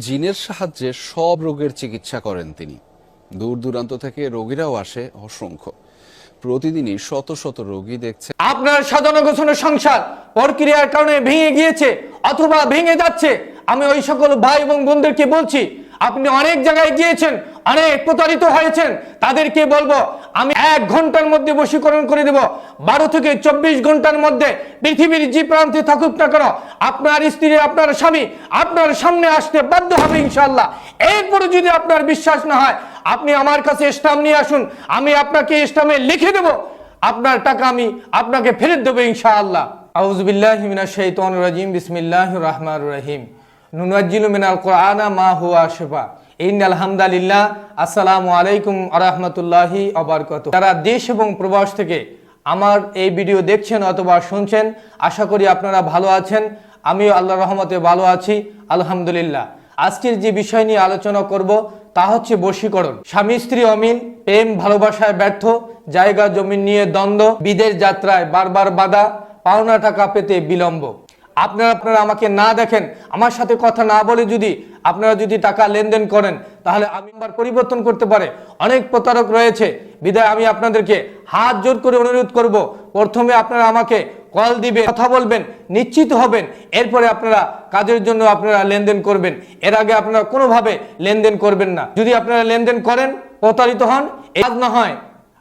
জিনের সাহায্যে সব রোগের চিকিৎসা করেন তিনি। দূর দূরান্ত থেকে রোগীরাও আসে অসংখ্য। প্রতিদিনই শত শত রোগী দেখছে। আপনার সাজানো গোছানো সংসার প্রক্রিয়ার কারণে ভেঙে গিয়েছে অথবা ভেঙে যাচ্ছে, আমি ওই সকল ভাই এবং বোনদেরকে বলছি, আপনি অনেক জায়গায় গিয়েছেন, অনেক প্রতারিত হয়েছেন, তাদেরকে বলবো আমি 1 ঘন্টার মধ্যে বশীকরণ করে দেব। 12 থেকে 24 ঘন্টার মধ্যে পৃথিবীর যে প্রান্তে থাকুক না কেন, আপনার স্ত্রী আপনার স্বামী আপনার সামনে আসতে বাধ্য হবে ইনশাআল্লাহ। এরপরে যদি আপনার বিশ্বাস না হয়, আপনি আমার কাছে স্ট্যাম্প নিয়ে আসুন, আমি আপনাকে স্ট্যাম্পে লিখে দেব, আপনার টাকা আমি আপনাকে ফেরত দেবো ইনশাআল্লাহ। আউযু বিল্লাহি মিনাশ শাইতানির রাজিম, বিসমিল্লাহির রহমানির রহিম। নুনাজ্জিলু মিনাল কুরআনা মা হুয়া শিফা। ইন্নাল হামদালিল্লাহ। আসসালামু আলাইকুম ওয়া রাহমাতুল্লাহি ওয়া বারাকাতুহু। যারা দেশ এবং প্রবাস থেকে আমার এই ভিডিও দেখছেন অথবা শুনছেন, আশা করি আপনারা ভালো আছেন। আমিও আল্লাহর রহমতে ভালো আছি, আলহামদুলিল্লাহ। আজকের যে বিষয় নিয়ে আলোচনা করব তা হচ্ছে বশীকরণ। স্বামী স্ত্রী অমিল, প্রেম ভালোবাসায় ব্যর্থ, জায়গা জমি নিয়ে দ্বন্দ্ব, বিদেশ যাত্রায় বারবার বাধা, পাওনা টাকা পেতে বিলম্ব। আপনারা আমাকে না দেখেন, আমার সাথে কথা না বলে যদি আপনারা যদি টাকা লেনদেন করেন, তাহলে আমি আবার পরিবর্তন করতে পারে। অনেক প্রতারক রয়েছে, বিধায় আমি আপনাদেরকে হাত জোর করে অনুরোধ করব, প্রথমে আপনারা আমাকে কল দিবেন, কথা বলবেন, নিশ্চিত হবেন, এরপরে আপনারা কাজের জন্য আপনারা লেনদেন করবেন। এর আগে আপনারা কোনোভাবে লেনদেন করবেন না। যদি আপনারা লেনদেন করেন, প্রতারিত হন, কাজ না হয়,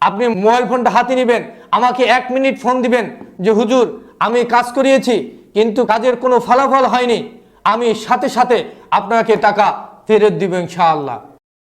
আপনি মোবাইল ফোনটা হাতে নেবেন, আমাকে 1 মিনিট ফোন দিবেন যে হুজুর আমি কাজ করিয়েছি কিন্তু কাজের কোনো ফলাফল হয়নি, আমি সাথে সাথে আপনাকে টাকা ফেরত দিব ইনশাআল্লাহ।